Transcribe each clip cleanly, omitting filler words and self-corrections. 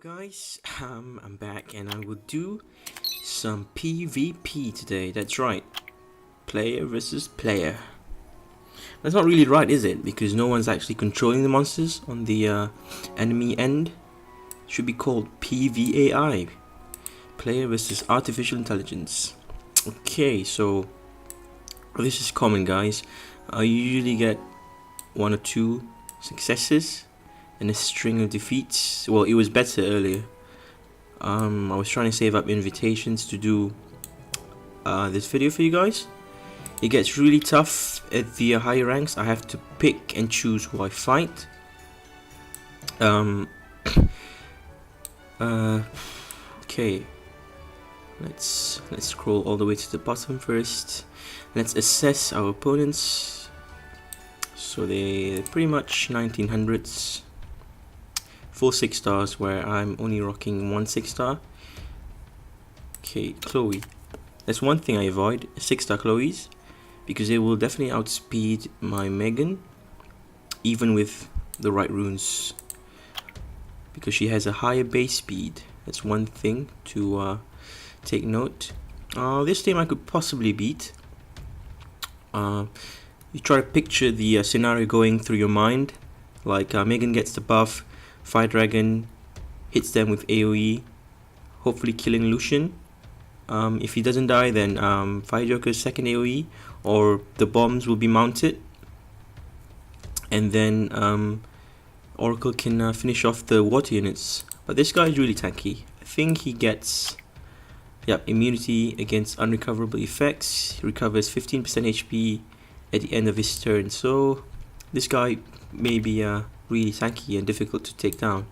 guys, I'm back and I will do some PvP today. That's right, player versus player. That's not really right, is it? Because no one's actually controlling the monsters on the enemy end. It should be called PvAI, player versus artificial intelligence. Okay, so this is common, guys. I usually get 1 or 2 successes and a string of defeats. Well, it was better earlier. I was trying to save up invitations to do this video for you guys. It gets really tough at the higher ranks. I have to pick and choose who I fight. Okay, let's scroll all the way to the bottom first. Let's assess our opponents. So they're pretty much 1900s. Full 6 stars, where I'm only rocking 1 6-star. Okay, Chloe. That's one thing I avoid, 6-star Chloes, because they will definitely outspeed my Megan, even with the right runes, because she has a higher base speed. That's one thing to take note. This team I could possibly beat. You try to picture the scenario going through your mind, like Megan gets the buff, Fire Dragon hits them with AoE, hopefully killing Lushen. If he doesn't die, then Fire Joker's second AoE, or the bombs will be mounted, and then Oracle can finish off the water units. But this guy is really tanky. I think he gets immunity against unrecoverable effects. He recovers 15% HP at the end of his turn. So this guy may be really tanky and difficult to take down,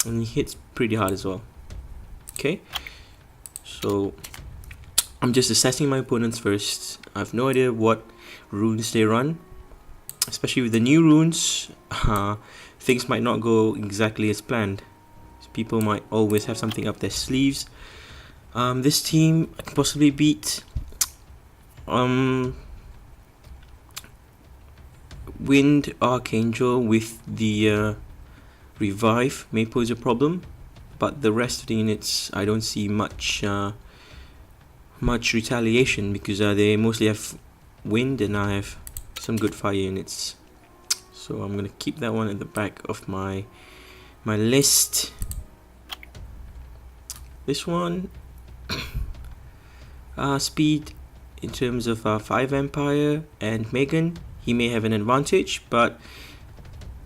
and he hits pretty hard as well. Okay, so I'm just assessing my opponents first. I have no idea what runes they run, especially with the new runes. Things might not go exactly as planned. People might always have something up their sleeves. This team I can possibly beat. Wind Archangel with the revive may pose a problem, but the rest of the units I don't see much retaliation, because they mostly have wind and I have some good fire units. So I'm gonna keep that one at the back of my list. This one, speed in terms of Fire Vampire and Megan, he may have an advantage, but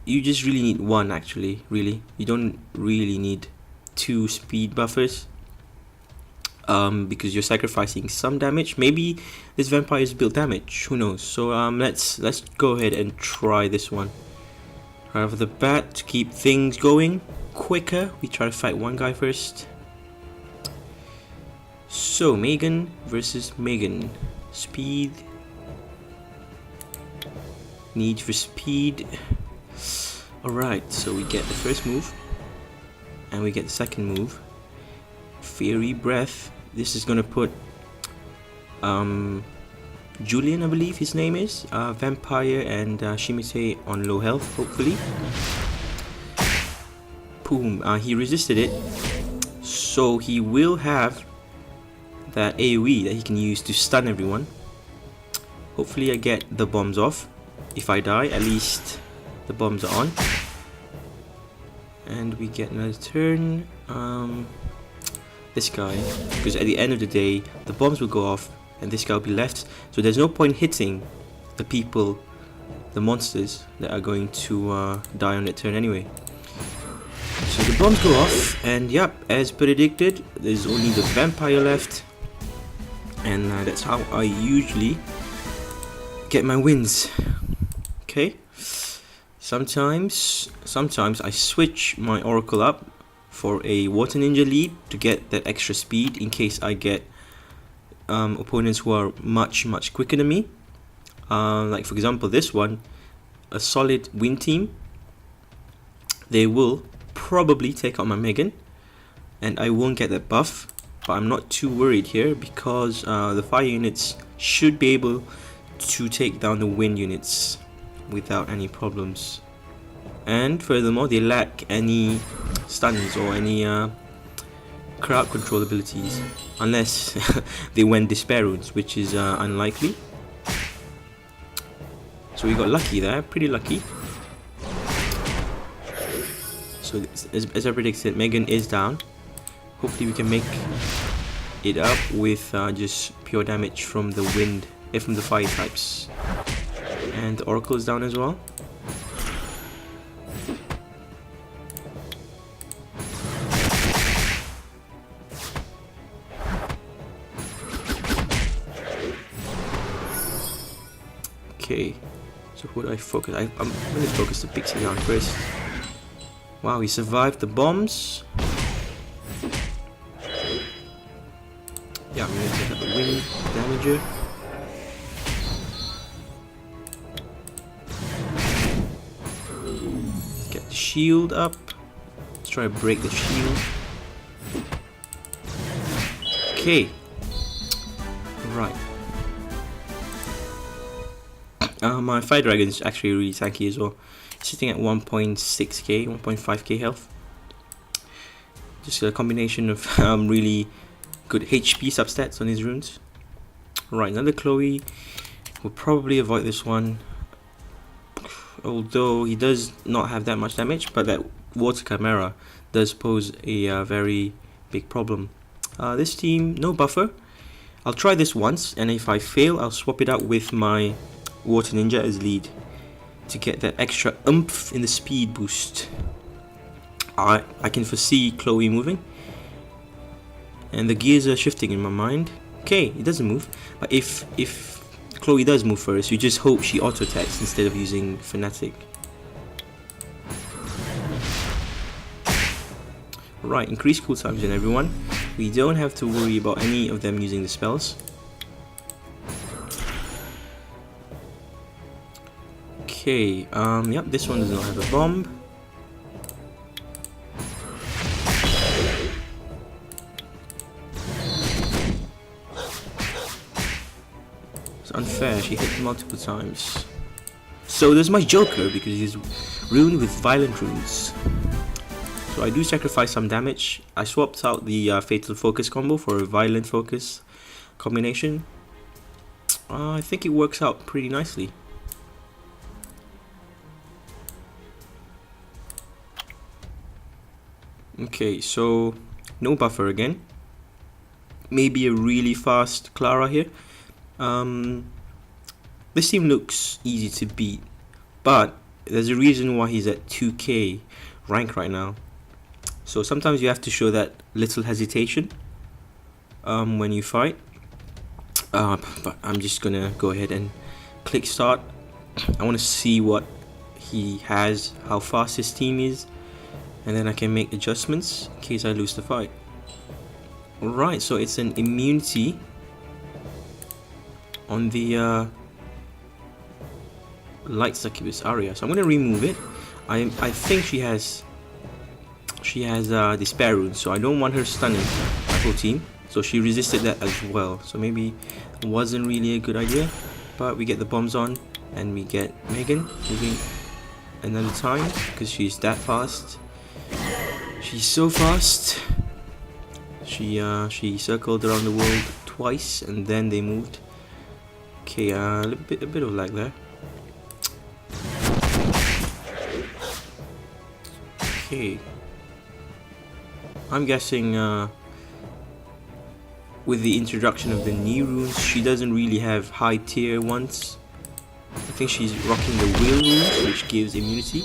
you just really need one. Actually, really, you don't really need 2 speed buffers, because you're sacrificing some damage. Maybe this vampire is built damage, who knows. So let's go ahead and try this one right off the bat to keep things going quicker. We try to fight one guy first. So Megan versus Megan. Speed, need for speed. Alright, so we get the first move and we get the second move. Fairy Breath. This is gonna put Julian, I believe his name is, Vampire and Shimite on low health, hopefully. Boom, he resisted it, so he will have that AoE that he can use to stun everyone. Hopefully I get the bombs off. If I die, at least the bombs are on. And we get another turn. This guy, because at the end of the day the bombs will go off and this guy will be left, so there's no point hitting the people, the monsters that are going to die on that turn anyway. So the bombs go off, and yep, as predicted, there's only the vampire left, and that's how I usually get my wins. Okay, sometimes I switch my Oracle up for a Water Ninja lead to get that extra speed in case I get opponents who are much quicker than me. Like for example this one, a solid wind team, they will probably take out my Megan and I won't get that buff, but I'm not too worried here because the fire units should be able to take down the wind units without any problems. and furthermore they lack any stuns or any crowd control abilities, unless they went Despair Runes, which is unlikely. So we got lucky there, pretty lucky. So as I predicted, Megan is down. Hopefully we can make it up with just pure damage from the wind, from the fire types. And the Oracle is down as well. Okay, so who do I focus? I'm going to focus the Pixie down first. Wow, he survived the bombs. Yeah, I'm going to take out the wind damager. Let's get the shield up. Let's try to break the shield. Okay. Right. My Fire Dragon is actually really tanky as well. Sitting at 1.6k, 1.5k health. Just a combination of really good HP substats on his runes. Right, another Chloe. Will probably avoid this one. Although he does not have that much damage, but that Water Chimera does pose a very big problem. This team, no buffer. I'll try this once, and if I fail, I'll swap it out with my Water Ninja as lead to get that extra oomph in the speed boost. I can foresee Chloe moving, and the gears are shifting in my mind. Okay, it doesn't move, but if Chloe does move first, you just hope she auto attacks instead of using Fanatic. Right, increase cool times in everyone. We don't have to worry about any of them using the spells. Okay, yep, this one does not have a bomb. It's unfair, she hit multiple times. So there's my Joker, because he's Rune with Violent Runes. So I do sacrifice some damage. I swapped out the Fatal Focus combo for a Violent Focus combination. I think it works out pretty nicely. Okay, so no buffer again. Maybe a really fast Clara here. This team looks easy to beat, but there's a reason why he's at 2k rank right now. So sometimes you have to show that little hesitation when you fight. But I'm just gonna go ahead and click start. I want to see what he has, how fast his team is, and then I can make adjustments in case I lose the fight. Alright, so it's an immunity on the Light Succubus Aria, so I'm going to remove it. I think she has Despair Rune, so I don't want her stunning my whole team, so she resisted that as well, so maybe it wasn't really a good idea. But we get the bombs on, and we get Megan moving another time because she's that fast. She's so fast. She circled around the world twice and then they moved. Okay, a bit of lag there. Okay, I'm guessing with the introduction of the new runes, she doesn't really have high tier ones. I think she's rocking the Will runes, which gives immunity.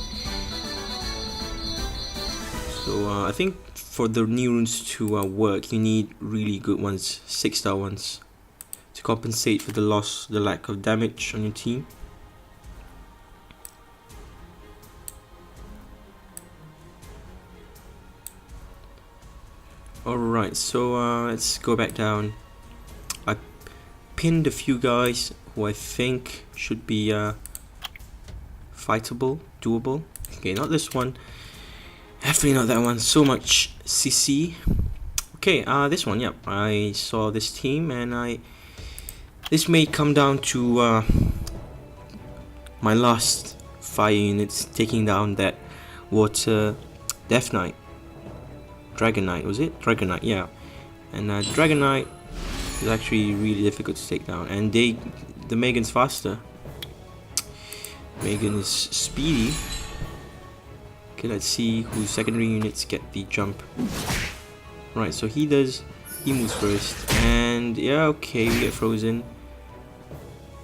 So I think for the new runes to work, you need really good ones, 6-star ones, to compensate for the lack of damage on your team. Alright, so let's go back down. I pinned a few guys who I think should be fightable, doable. Okay, not this one. Definitely not that one. So much CC. Okay, this one, yep. I saw this team and this may come down to my last fire units taking down that Water, Death Knight, Dragon Knight, was it? Dragon Knight, yeah. And Dragon Knight is actually really difficult to take down, and the Megan's faster. Megan is speedy. Okay, let's see whose secondary units get the jump. Right, so he moves first, and yeah, okay, we get frozen.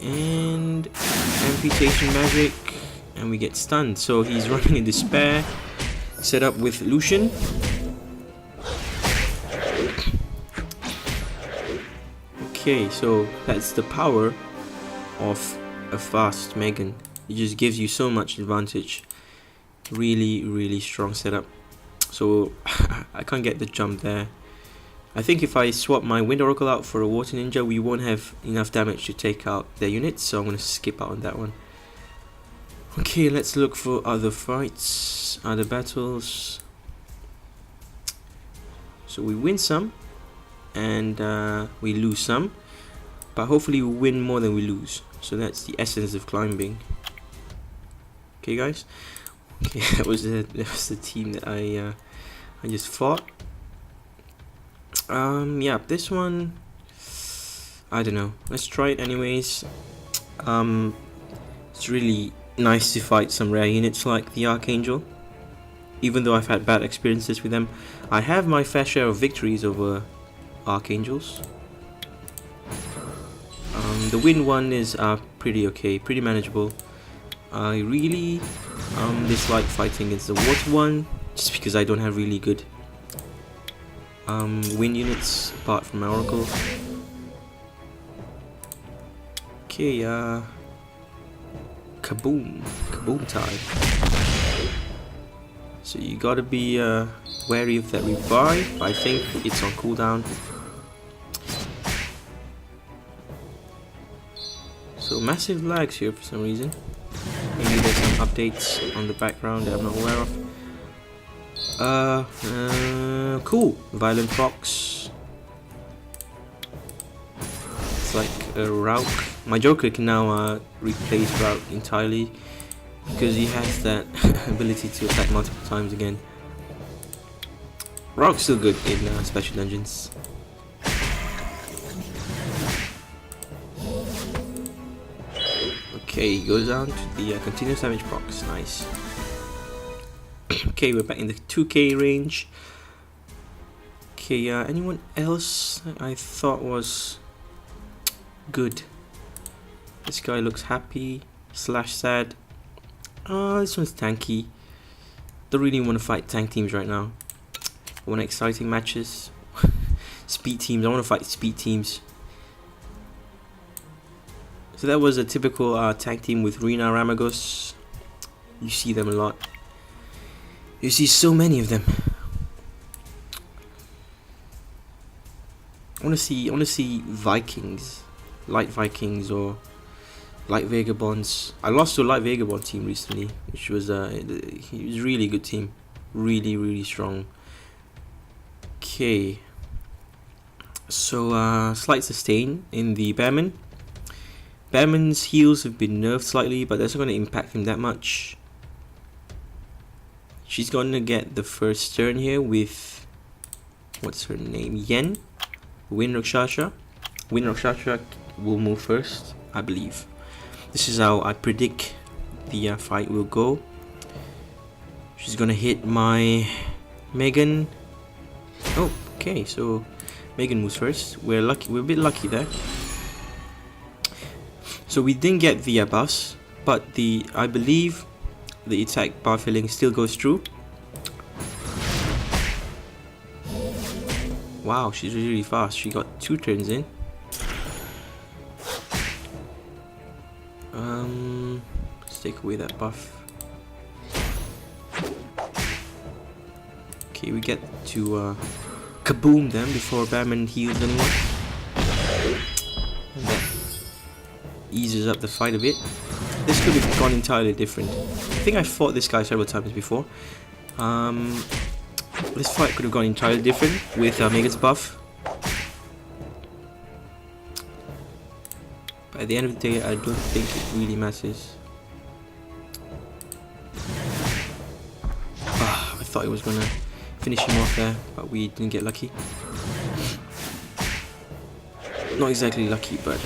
And amputation magic, and we get stunned. So he's running in despair. Set up with Lushen. Okay, so that's the power of a fast Megan. It just gives you so much advantage. Really, really strong setup. So I can't get the jump there. I think if I swap my Wind Oracle out for a Water Ninja, we won't have enough damage to take out their units, so I'm going to skip out on that one. Okay, let's look for other fights, other battles. So we win some, and we lose some, but hopefully we win more than we lose. So that's the essence of climbing. Okay, guys. Okay, that was the team that I just fought. Yeah, this one, I don't know. Let's try it anyways. It's really nice to fight some rare units like the Archangel. Even though I've had bad experiences with them, I have my fair share of victories over Archangels. The wind one is pretty okay, pretty manageable. I really dislike fighting against the water one, just because I don't have really good wind units apart from my Oracle. Okay, Kaboom Time. So you gotta be wary of that revive. I think it's on cooldown. So massive lags here for some reason. Maybe there's some updates on the background that I'm not aware of. Cool. Violent Fox. It's like a Rauk. My Joker can now replace Rauk entirely because he has that ability to attack multiple times again. Rauk's still good in special dungeons. Okay, he goes down to the continuous damage box. Nice. Okay, we're back in the 2k range. Okay, anyone else I thought was good? This guy looks happy / sad. This one's tanky. Don't really want to fight tank teams right now. I want exciting matches. Speed teams. I want to fight speed teams. So that was a typical tank team with Rune Ramagos. You see them a lot. You see so many of them. I want to see Vikings, light Vikings or light Vagabonds. I lost to a light Vagabond team recently, which was he was a really good team, really strong. Okay. So slight sustain in the Bearman. Bearman's heals have been nerfed slightly, but that's not going to impact him that much. She's going to get the first turn here with, what's her name? Yen? Wind Rakshasa. Wind Rakshasa will move first, I believe. This is how I predict the fight will go. She's going to hit my Megan. Oh, okay, so Megan moves first. We're lucky. We're a bit lucky there. So we didn't get the bus, but I believe the attack bar filling still goes through. Wow, she's really fast. She got 2 turns in. Let's take away that buff. Okay, we get to kaboom them before Batman heals anyone. And that eases up the fight a bit. This could have gone entirely different. I think I fought this guy several times before. This fight could have gone entirely different with Megan's buff. But at the end of the day, I don't think it really matters. thought it was gonna finish him off there, but we didn't get lucky. Not exactly lucky, but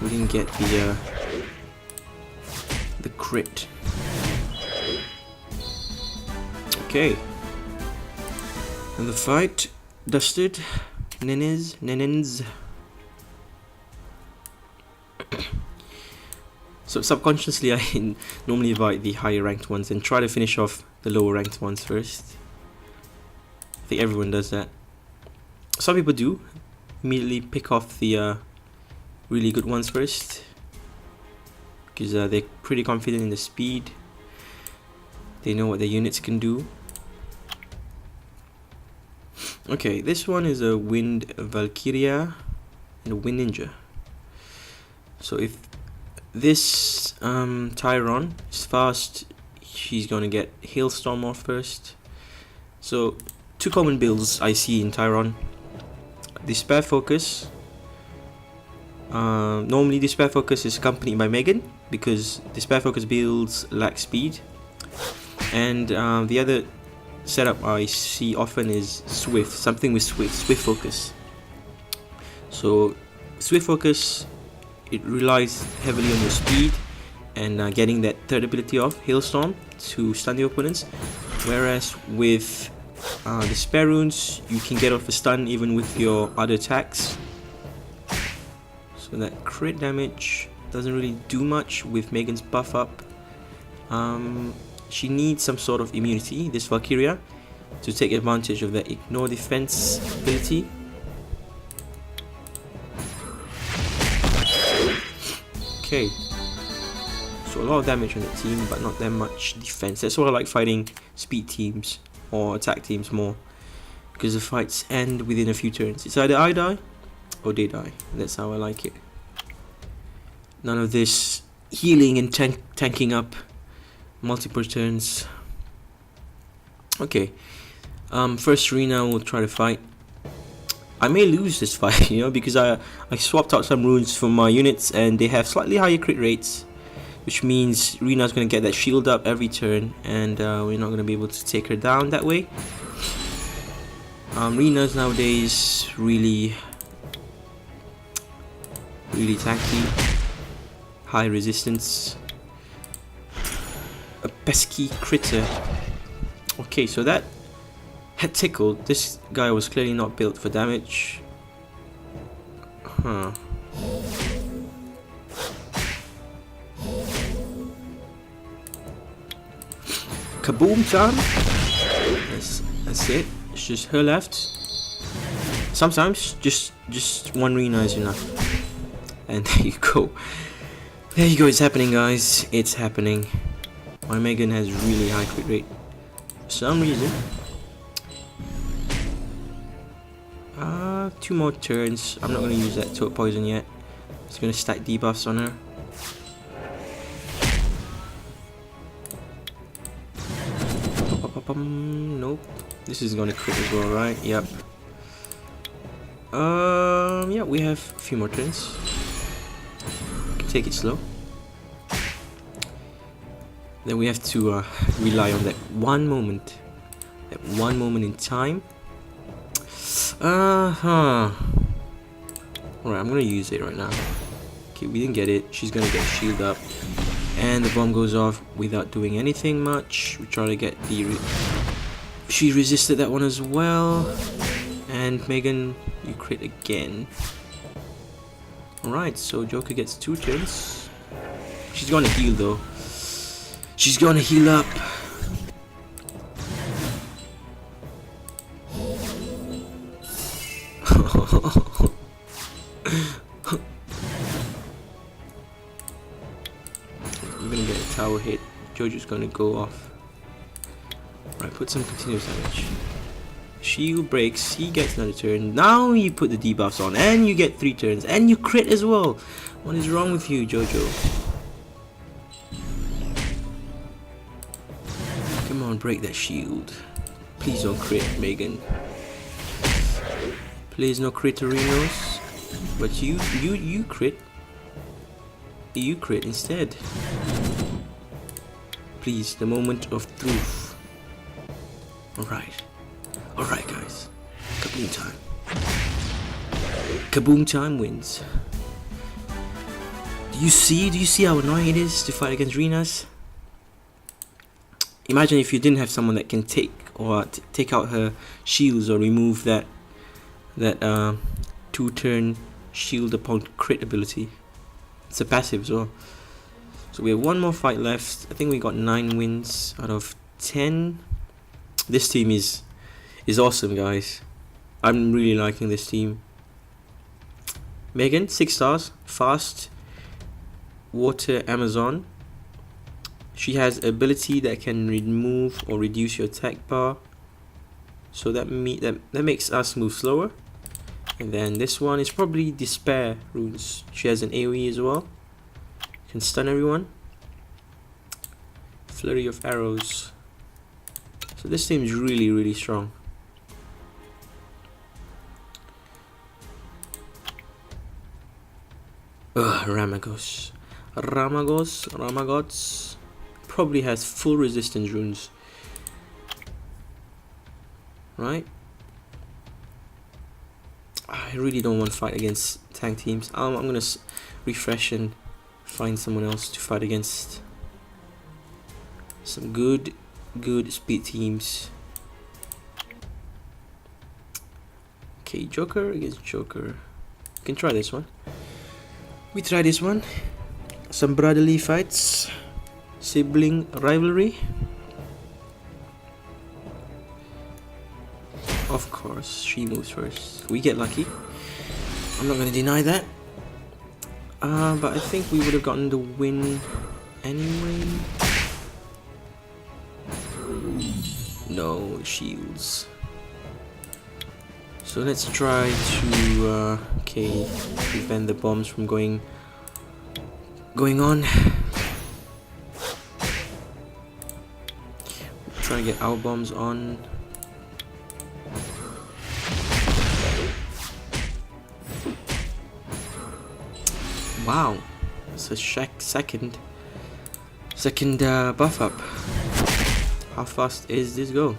we didn't get the crit. Okay. And the fight dusted. Nenens. So subconsciously I normally invite the higher ranked ones and try to finish off the lower ranked ones first. I think everyone does that. Some people do immediately pick off the really good ones first, because they're pretty confident in the speed. They know what their units can do. Okay, this one is a Wind Valkyria and a Wind Ninja. So if this Tyron is fast, she's gonna get Hailstorm off first. So two common builds I see in Tyron: Despair Focus. Normally Despair Focus is accompanied by Megan, because Despair Focus builds lack speed. And the other setup I see often is Swift, something with Swift Focus. So Swift Focus, it relies heavily on your speed and getting that third ability off, Hailstorm, to stun the opponents. Whereas with the spare runes, you can get off a stun even with your other attacks. So that crit damage doesn't really do much with Megan's buff up. She needs some sort of immunity, this Valkyria, to take advantage of that ignore defense ability. Okay, so a lot of damage on the team, but not that much defense. That's why I like fighting speed teams or attack teams more, because the fights end within a few turns. It's either I die or they die. That's how I like it. None of this healing and tanking up multiple turns. Okay, first arena we'll try to fight. I may lose this fight, because I swapped out some runes for my units and they have slightly higher crit rates, which means Rena's going to get that shield up every turn, and we're not going to be able to take her down that way. Rena's nowadays really tanky, high resistance, a pesky critter. Okay, so that had tickled. This guy was clearly not built for damage. Kaboom Time. That's it. It's just her left. Sometimes just one Rena is enough. And there you go. There you go. It's happening, guys. It's happening. My Megan has really high crit rate for some reason. 2 more turns. I'm not going to use that Toad Poison yet. It's going to stack debuffs on her. Nope. This is going to crit as well, right? Yep. Yeah, we have a few more turns. Take it slow. Then we have to rely on that one moment. That one moment in time. Alright, I'm gonna use it right now. Okay, we didn't get it. She's gonna get shield up. And the bomb goes off without doing anything much. We try to get the... She resisted that one as well. And Megan, you crit again. Alright, so Joker gets 2 turns. She's gonna heal though. She's gonna heal up. I'm gonna get a tower hit. Jojo's gonna go off. Right, put some continuous damage. Shield breaks, he gets another turn. Now you put the debuffs on and you get 3 turns and you crit as well. What is wrong with you, Jojo? Come on, break that shield. Please don't crit, Megan. Please no criterinos. But you crit. You crit instead. Please, the moment of truth. Alright. Alright, guys. Kaboom Time. Kaboom Time wins. Do you see how annoying it is to fight against Renas? Imagine if you didn't have someone that can take out her shields or remove that 2-turn shield upon crit ability. It's a passive as well. So we have one more fight left. I think we got 9 wins out of 10. This team is awesome, guys. I'm really liking this team. Megan, 6 stars, fast, water Amazon. She has ability that can remove or reduce your attack bar, so that makes us move slower. And then this one is probably Despair runes. She has an AoE as well, can stun everyone. Flurry of arrows. So this team is really strong. Ramagos probably has full resistance runes, right? I really don't want to fight against tank teams. I'm gonna refresh and find someone else to fight against. Some good speed teams. Okay, Joker against Joker. We can try this one. We try this one. Some brotherly fights. Sibling rivalry. Of course, she moves first. We get lucky. I'm not gonna deny that. But I think we would have gotten the win anyway. No shields. So let's try to prevent the bombs from going on. Try and get our bombs on. Wow, it's a second buff up. How fast is this go?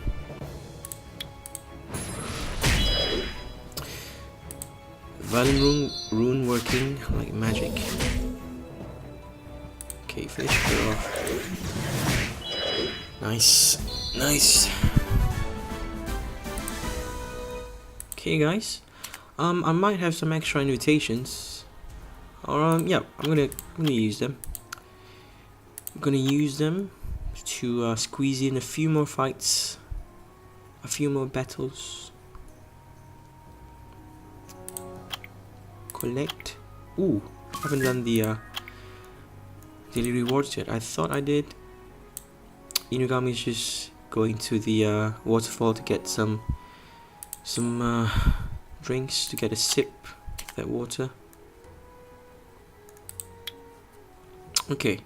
Violent rune working like magic. Okay, finish her off. Nice. Okay, guys. I might have some extra invitations. Or yeah, I'm gonna use them. I'm gonna use them to squeeze in a few more fights, a few more battles. Collect. Ooh, I haven't done the daily rewards yet. I thought I did. Inugami is just going to the waterfall to get some drinks, to get a sip of that water. Okay,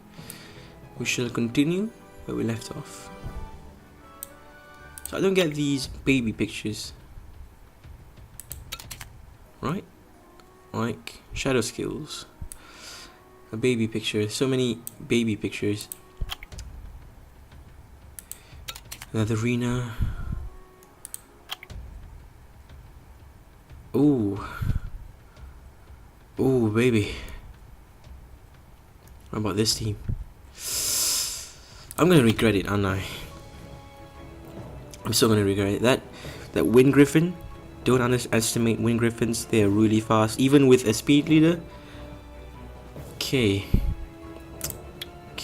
we shall continue where we left off. So I don't get these baby pictures, right? Like shadow skills, a baby picture. So many baby pictures. Another arena. Ooh, baby. What about this team? I'm gonna regret it, aren't I? I'm still gonna regret it. That Wind Griffin. Don't underestimate Wind Griffins. They are really fast, even with a speed leader. Okay.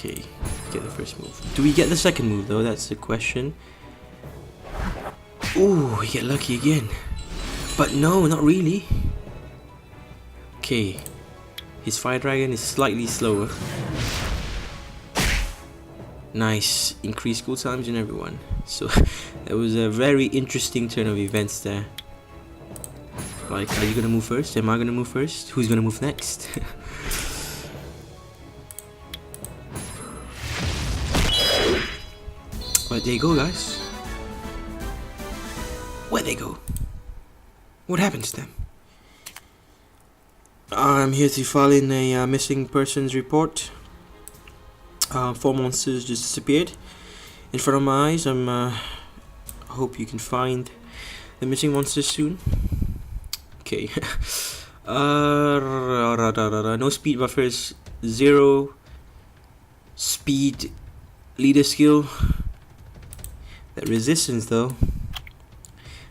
Get the first move. Do we get the second move though? That's the question. Ooh, we get lucky again. But no, not really. Okay. His Fire Dragon is slightly slower. Nice. Increased cool times in everyone. So that was a very interesting turn of events there. Like, are you gonna move first? Am I gonna move first? Who's gonna move next? But there you go, guys. Where'd they go? What happened to them? I'm here to file in a missing persons report. 4 monsters just disappeared in front of my eyes. I'm I hope you can find the missing monsters soon. Okay. No speed buffers, 0 speed leader skill. That resistance though.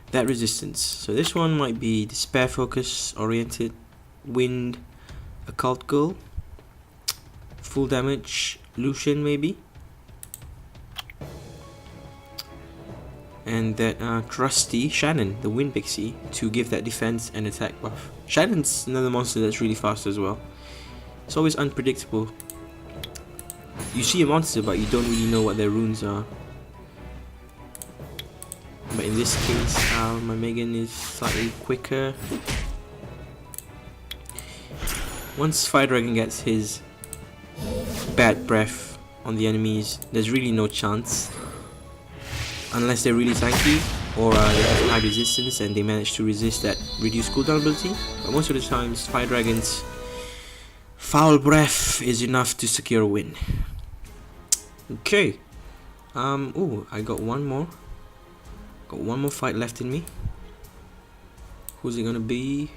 That resistance. So this one might be despair focus, oriented, wind, occult goal, full damage, Lushen maybe. And that trusty Shannon, the wind pixie, to give that defense and attack buff. Shannon's another monster that's really fast as well. It's always unpredictable. You see a monster but you don't really know what their runes are. But in this case, my Megan is slightly quicker. Once Fire Dragon gets his bad breath on the enemies, there's really no chance. Unless they're really tanky, or they have high resistance and they manage to resist that reduced cooldown ability. But most of the times, Fire Dragon's foul breath is enough to secure a win. Okay. Oh, I got one more. Got one more fight left in me. Who's it gonna be?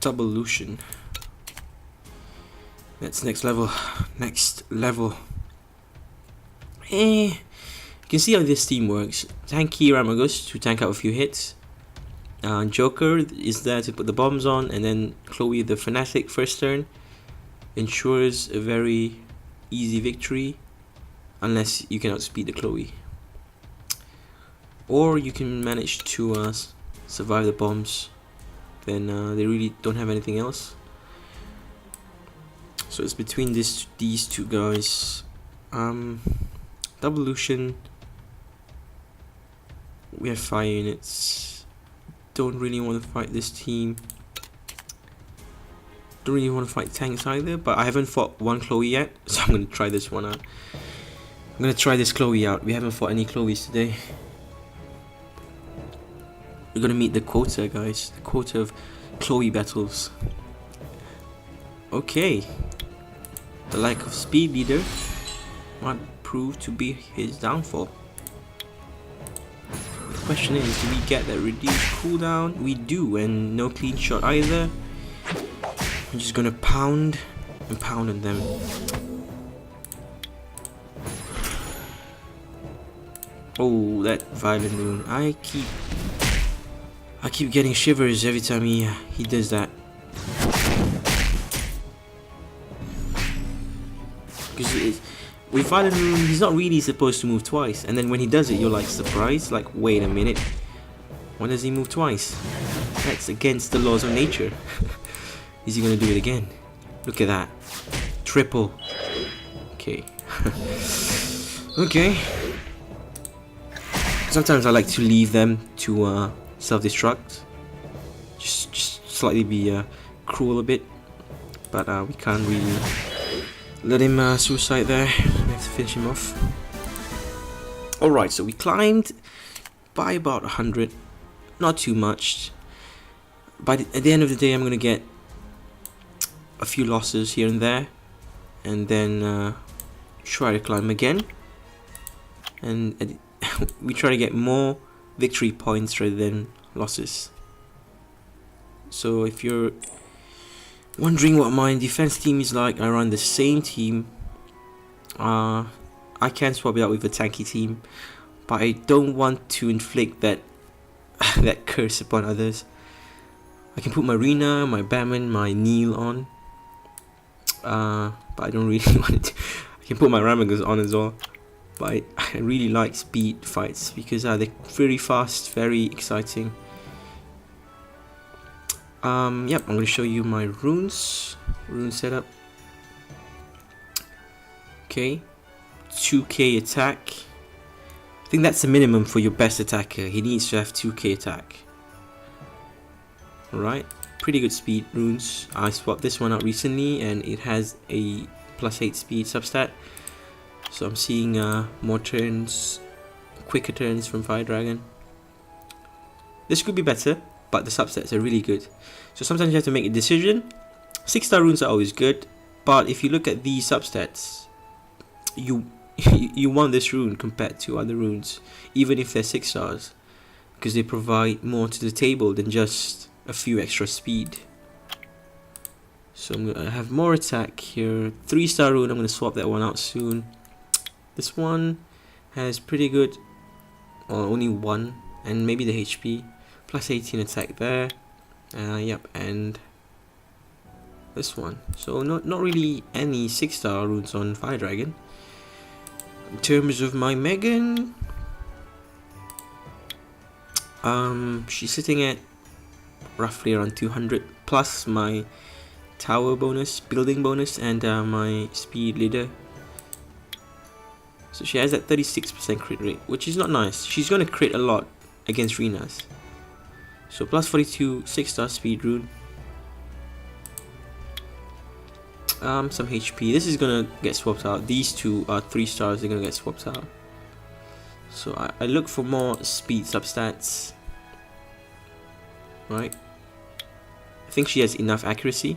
Double Lushen. That's next level. Next level. You can see how this team works. Tanky Ramagus to tank out a few hits. Joker is there to put the bombs on, and then Chloe the Fanatic first turn ensures a very easy victory, unless you can outspeed the Chloe. Or you can manage to survive the bombs. Then they really don't have anything else. So it's between these two guys. Double Lushen. We have fire units. Don't really want to fight this team. Don't really want to fight tanks either. But I haven't fought one Chloe yet, so I'm gonna try this one out. I'm gonna try this Chloe out. We haven't fought any Chloes today. We're gonna meet the quota, guys. The quota of Chloe battles. Okay. The lack of speed leader might prove to be his downfall. The question is, do we get that reduced cooldown? We do, and no clean shot either. I'm just gonna pound and pound on them. Oh, that violent rune. I keep getting shivers every time he does that. Because with Violent Rune, he's not really supposed to move twice. And then when he does it, you're like surprised. Like, wait a minute. Why does he move twice? That's against the laws of nature. Is he going to do it again? Look at that. Triple. Okay. Okay. Sometimes I like to leave them to self-destruct. Just slightly be cruel a bit. But we can't really let him suicide there. We have to finish him off. Alright, so we climbed by about 100. Not too much. At the end of the day, I'm going to get a few losses here and there. And then try to climb again. And we try to get more victory points rather than losses. So if you're wondering what my defense team is like, I run the same team. I can swap it out with a tanky team, but I don't want to inflict that that curse upon others. I can put my Rina, my Batman, my Neil on, but I don't really want to. I can put my Ramagus on as well, but I really like speed fights because they're very fast, very exciting. Yep, I'm going to show you my rune setup. Okay, 2k attack. I think that's the minimum for your best attacker. He needs to have 2k attack. Alright, pretty good speed runes. I swapped this one out recently and it has a +8 speed substat. So I'm seeing more turns, quicker turns from Fire Dragon. This could be better, but the substats are really good. So sometimes you have to make a decision. 6-star runes are always good, but if you look at these substats, you you want this rune compared to other runes, even if they're 6 stars, because they provide more to the table than just a few extra speed. So I'm gonna have more attack here. 3-star rune, I'm gonna swap that one out soon. This one has pretty good, only 1, and maybe the HP. Plus 18 attack there. Yep, and this one. So not really any 6-star runes on Fire Dragon. In terms of my Megan, she's sitting at roughly around 200 plus my tower bonus, building bonus, and my speed leader. So she has that 36% crit rate, which is not nice. She's gonna crit a lot against Renas. So plus 42, 6-star speed rune. Some HP. This is gonna get swapped out. These two are 3 stars. They're gonna get swapped out. So I look for more speed substats. Right. I think she has enough accuracy.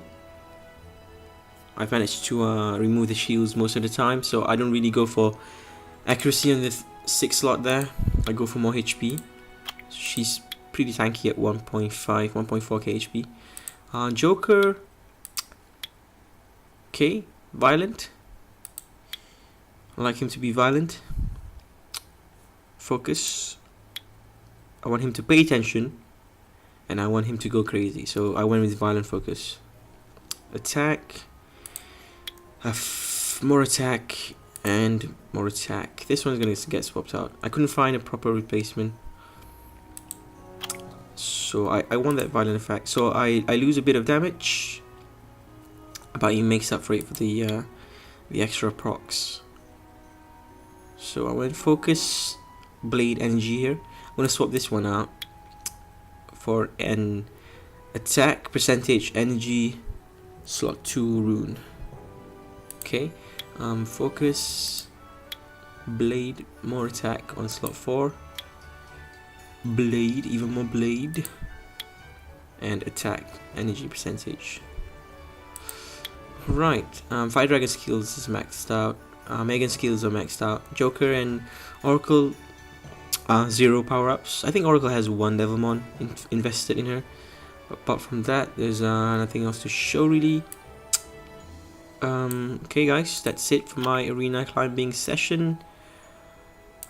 I've managed to remove the shields most of the time, so I don't really go for accuracy on the 6 slot there. I go for more HP. She's pretty tanky at 1.5, 1.4k HP. Joker. Okay, violent. I like him to be violent. Focus. I want him to pay attention, and I want him to go crazy. So I went with violent focus. Attack. Have more attack and more attack. This one's gonna get swapped out. I couldn't find a proper replacement, so I want that violent effect. So I lose a bit of damage, but he makes up for it for the extra procs. So I went focus, blade, energy here. I'm gonna swap this one out for an attack percentage energy slot 2 rune. Okay, focus, blade, more attack on slot 4, blade, even more blade, and attack energy percentage. Right, Fire Dragon skills is maxed out. Megan skills are maxed out. Joker and Oracle, 0 power-ups. I think Oracle has 1 Devilmon invested in her. Apart from that, there's nothing else to show really. Okay guys, that's it for my arena climbing session.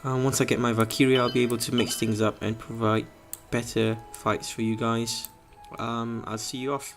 Once I get my Valkyria, I'll be able to mix things up and provide better fights for you guys. I'll see you off.